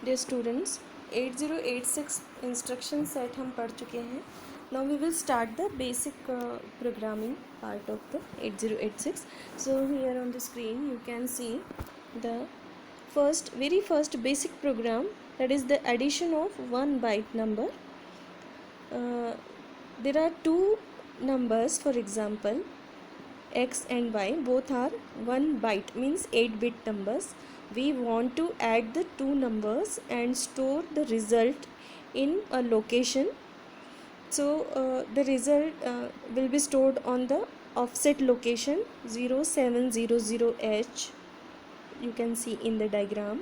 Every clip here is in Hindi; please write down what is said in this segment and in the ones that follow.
डियर स्टूडेंट्स, 8086 इंस्ट्रक्शन सेट हम पढ़ चुके हैं. Now we will start the basic programming part of the 8086. So here on the screen you can see the very first basic program, that is the addition of one byte number. There are two numbers, for example x and y, both are 1 byte, means 8-bit numbers. We want to add the two numbers and store the result in a location. So the result will be stored on the offset location 0700H. You can see in the diagram.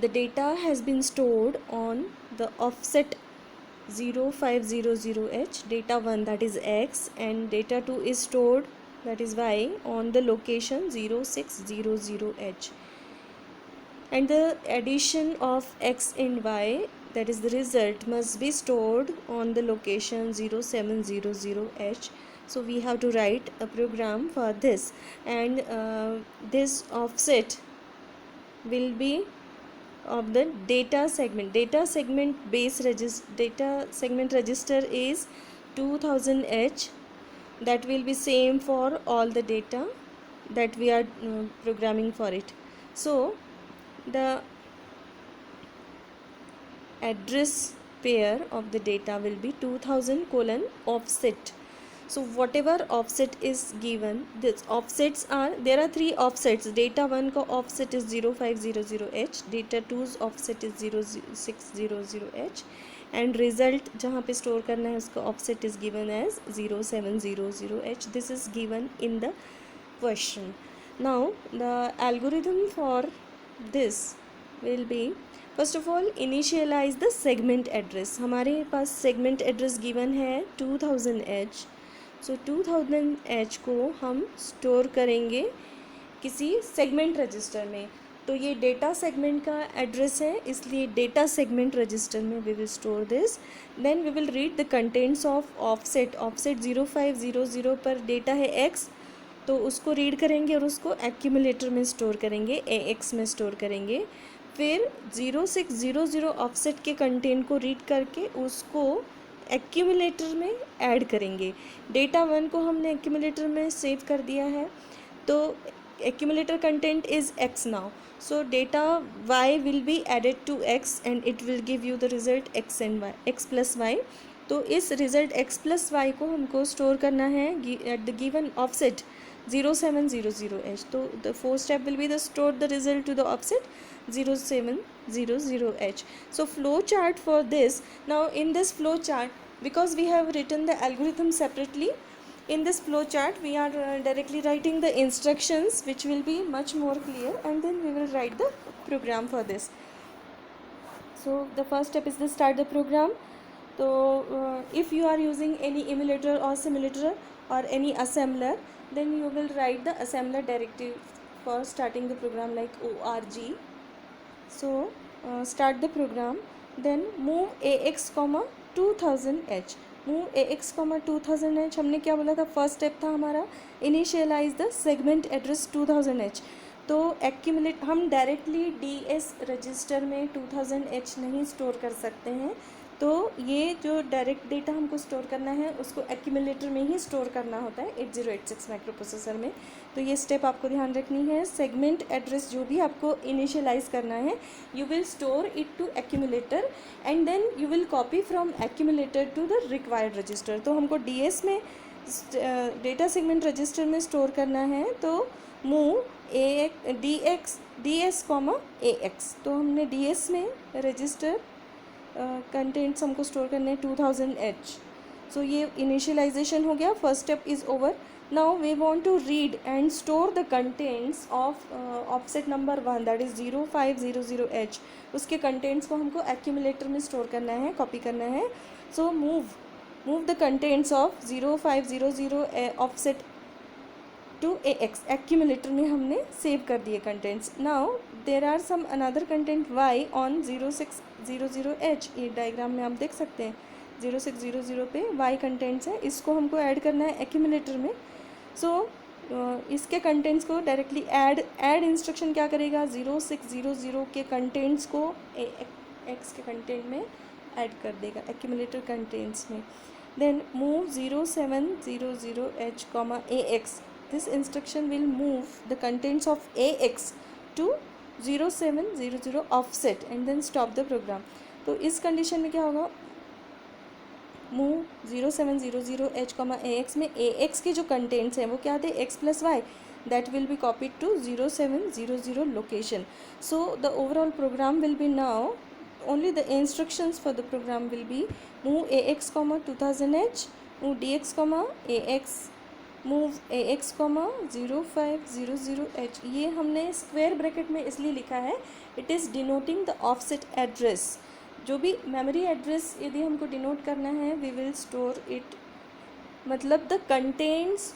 The data has been stored on the offset 0500H, data 1 that is x, and data 2 is stored, that is y, on the location 0600H. And the addition of x and y, that is the result, must be stored on the location 0700H. So we have to write a program for this, and this offset will be of the data segment. Data segment register is 2000H. That will be same for all the data that we are programming for it. So the address pair of the data will be 2000 : offset. So whatever offset is given, this offsets are, there are three offsets. Data 1 का offset is 0500H, data 2's offset is 0600H, and result जहाँ पे store करना है उसका offset is given as 0700H. This is given in the question. Now the algorithm for this will be, first of all, initialize the segment address. हमारे पास segment address given है 2000H. सो 2000H को हम स्टोर करेंगे किसी सेगमेंट रजिस्टर में. तो ये डेटा सेगमेंट का एड्रेस है, इसलिए डेटा सेगमेंट रजिस्टर में we will store this. Then we will read the contents of offset. Offset 0500 पर डेटा है x, तो उसको रीड करेंगे और उसको एक्यूमुलेटर में स्टोर करेंगे, AX में स्टोर करेंगे. फिर 0600 ऑफसेट के कंटेंट को रीड करके उसको एक्यूमुलेटर में ऐड करेंगे. डेटा 1 को हमने एक्यूमुलेटर में सेव कर दिया है, तो accumulator content is x now. So data y will be added to x and it will give you the result x and y, x plus y. तो इस रिजल्ट x प्लस y को हमको स्टोर करना है at the given offset 0700H. तो the fourth step will be the store the result to the offset 0700H. So flow chart for this. Now in this flow chart, because we have written the algorithm separately, in this flow chart we are directly writing the instructions, which will be much more clear, and then we will write the program for this. So the first step is to start the program. So if you are using any emulator or simulator or any assembler, then you will write the assembler directive for starting the program, like org. So start the program. Then move AX, 2000H. Move AX, 2000H. हमने क्या बोला था? फर्स्ट स्टेप था हमारा initialise the segment address 2000H. तो एक्यूमुलेट, हम डायरेक्टली DS रजिस्टर में 2000H नहीं स्टोर कर सकते हैं. तो ये जो डायरेक्ट डेटा हमको स्टोर करना है उसको एक्यूमुलेटर में ही स्टोर करना होता है 8086 माइक्रो प्रोसेसर में. तो ये स्टेप आपको ध्यान रखनी है. सेगमेंट एड्रेस जो भी आपको इनिशियलाइज करना है, you will store it to accumulator and then you will copy from accumulator to the required register. तो हमको DS में डेटा सेगमेंट रजिस्टर में स्टोर करना है, तो मूव DS, AX. तो हमने DS में रजिस्टर कंटेंट्स हमको स्टोर करने हैं 2000H. सो ये इनिशियलाइजेशन हो गया. First step is over. Now we want to read and store the contents of offset number 1, that is 0500H. उसके कंटेंट्स को हमको एक्यूमुलेटर में स्टोर करना है, कॉपी करना है. So move the contents of 0500 offset to AX. Accumulator में हमने सेव कर दिए contents. Now there are some another content y on 0600H. ये डायग्राम में आप देख सकते हैं 0600 पे y कंटेंट्स है, इसको हमको ऐड करना है एक्यूमुलेटर में. सो इसके कंटेंट्स को डायरेक्टली ऐड इंस्ट्रक्शन क्या करेगा, 0600 के कंटेंट्स को एक्स के कंटेंट में ऐड कर देगा, एक्यूमुलेटर कंटेंट्स में. Then move 0700h, AX. This instruction will move the contents of AX to 0700 offset and then stop the program. तो इस कंडीशन में क्या होगा, मूव 0700h, AX में AX के जो कंटेंट्स हैं वो क्या थे, x+y, that will be copied to 0700 location. So the overall program will be now, only the instructions for the program will be move AX, 2000h, move DX, AX, move AX, 0500h. ये हमने स्क्वायर ब्रैकेट में इसलिए लिखा है, it is denoting the offset address. जो भी मेमोरी एड्रेस यदि हमको डिनोट करना है, वी विल स्टोर इट, मतलब the contents,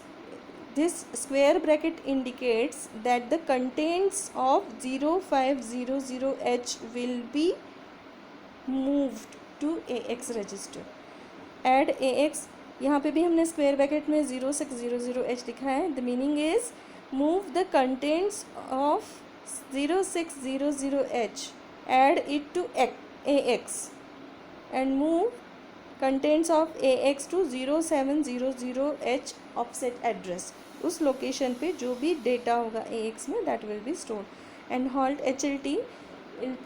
this square bracket indicates that the contents of 0500h will be moved to AX register. Add AX, यहाँ पे भी हमने स्क्वायर ब्रैकेट में 0600h लिखा है. The meaning is move the contents of 0600h, add it to AX and move contents of AX to 0700h offset address. उस लोकेशन पे जो भी डेटा होगा AX में, that will be stored. And halt HLT,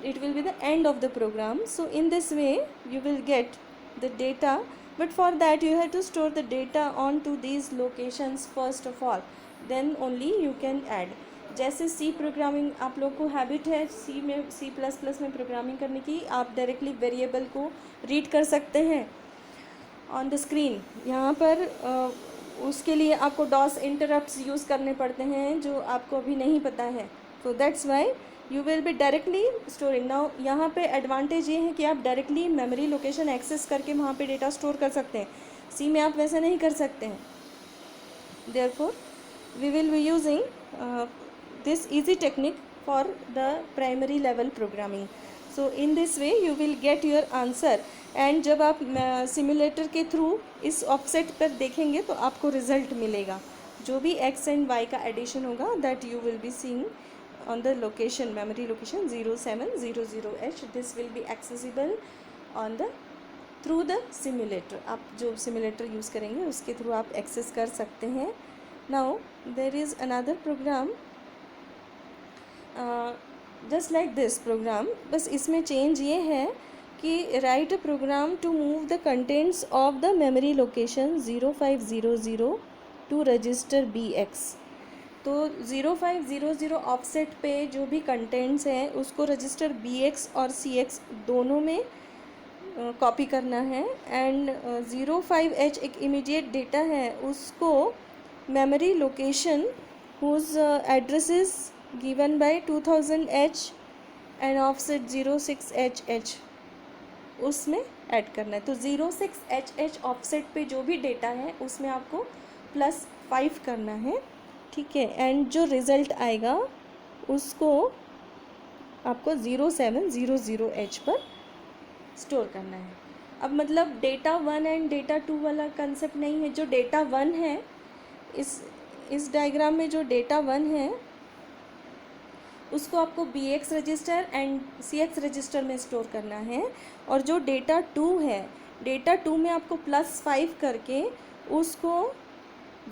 it will be the end of the program. So in this way you will get the data, but for that you have to store the data onto these locations first of all, then only you can add. जैसे सी प्रोग्रामिंग आप लोग को हैबिट है सी में, C++ में प्रोग्रामिंग करने की, आप डायरेक्टली वेरिएबल को रीड कर सकते हैं ऑन द स्क्रीन. यहाँ पर उसके लिए आपको डॉस इंटरप्ट्स यूज़ करने पड़ते हैं जो आपको अभी नहीं पता है. So that's why you will be directly storing. Now यहाँ पे एडवांटेज ये है कि आप डायरेक्टली मेमोरी लोकेशन एक्सेस करके वहाँ पे डेटा स्टोर कर सकते हैं. सी में आप वैसा नहीं कर सकते हैं. Therefore we will be using this easy technique for the primary level programming. So in this way you will get your answer. And जब आप सिमुलेटर के थ्रू इस ऑफसेट पर देखेंगे तो आपको रिजल्ट मिलेगा. जो भी x एंड y का एडिशन होगा, that you will be seeing on the location, memory location 0700h. This will be accessible on the through the simulator. आप जो सिमुलेटर यूज़ करेंगे उसके थ्रू आप एक्सेस कर सकते हैं. Now there is another program just like this program, बस इसमें चेंज ये है कि write a program to move the contents of the memory location 0500 to register BX. तो 0500 ऑफसेट पे जो भी कंटेंट्स हैं उसको रजिस्टर BX और CX दोनों में कॉपी करना है. एंड 05H एक इमीडिएट डेटा है, उसको memory location whose address is given by 2000h and offset 06hh उसमें ऐड करना है. तो 06hh ऑफसेट पे जो भी डेटा है उसमें आपको +5 करना है, ठीक है. एंड जो रिज़ल्ट आएगा उसको आपको 0700h पर स्टोर करना है. अब मतलब डेटा 1 एंड डेटा 2 वाला कंसेप्ट नहीं है. जो डेटा 1 है, इस डायग्राम में जो डेटा 1 है उसको आपको BX register and CX register में स्टोर करना है. और जो डेटा 2 है, डेटा 2 में आपको +5 करके उसको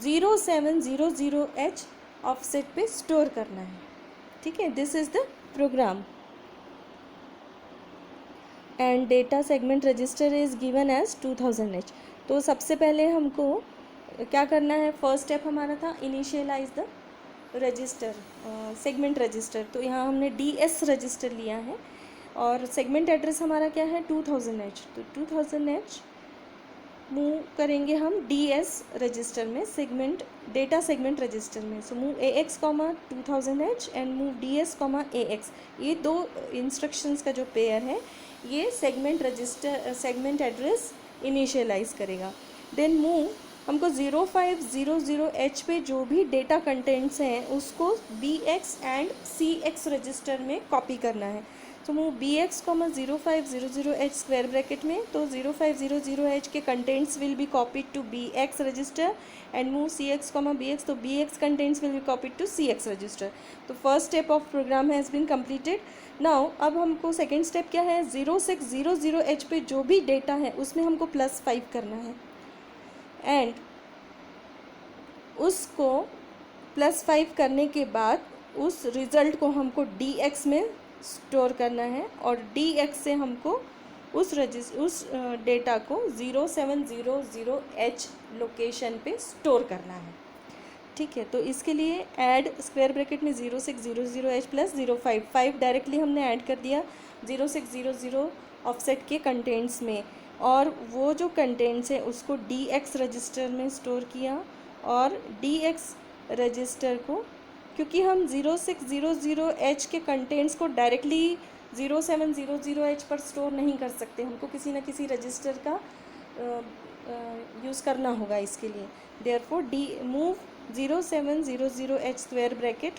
0700h ऑफसेट पे स्टोर करना है, ठीक है. This is the program. And data segment register is given as 2000h. तो सबसे पहले हमको क्या करना है, फर्स्ट स्टेप हमारा था initialize the register, segment register. तो यहाँ हमने DS रजिस्टर लिया है और सेगमेंट एड्रेस हमारा क्या है 2000h. तो 2000h मूव करेंगे हम DS रजिस्टर में, सेगमेंट डेटा सेगमेंट रजिस्टर में. So move AX, 2000h and move DS, AX. ये दो इंस्ट्रक्शंस का जो पेयर है ये segment register segment address initialize करेगा. देन मूव हमको 0500H पे जो भी डेटा कंटेंट्स हैं उसको BX एंड CX रजिस्टर में कॉपी करना है। तो move BX, 0500H square bracket में, तो 0500H के contents will be copied to BX register and move CX, BX, तो BX contents will be copied to CX register. तो first step of program has been completed. Now अब हमको सेकेंड स्टेप क्या है, 0600H पे जो भी डेटा है उसमें हमको +5 करना है एंड उसको +5 करने के बाद उस रिज़ल्ट को हमको DX में स्टोर करना है और DX से हमको उस डेटा को 0700H लोकेशन पे स्टोर करना है। ठीक है, तो इसके लिए ऐड स्क्वायर ब्रैकेट में 0600H प्लस 055 डायरेक्टली हमने ऐड कर दिया 0600 ऑफसेट के कंटेंट्स में, और वो जो कंटेंट्स है उसको DX रजिस्टर में स्टोर किया और DX रजिस्टर को, क्योंकि हम 0600H के कंटेंट्स को डायरेक्टली 0700H पर स्टोर नहीं कर सकते, हमको किसी न किसी रजिस्टर का यूज़ करना होगा इसके लिए। Therefore move 0700H square bracket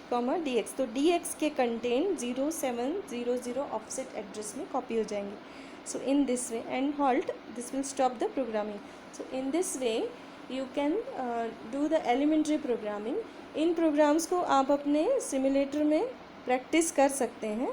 DX, तो DX के कंटेंट 0700 ऑफसेट एड्रेस में कॉपी हो जाएंगे। So in this way and halt, this will stop the programming. So in this way you can do the elementary programming. इन प्रोग्राम्स को आप अपने सिमुलेटर में प्रैक्टिस कर सकते हैं।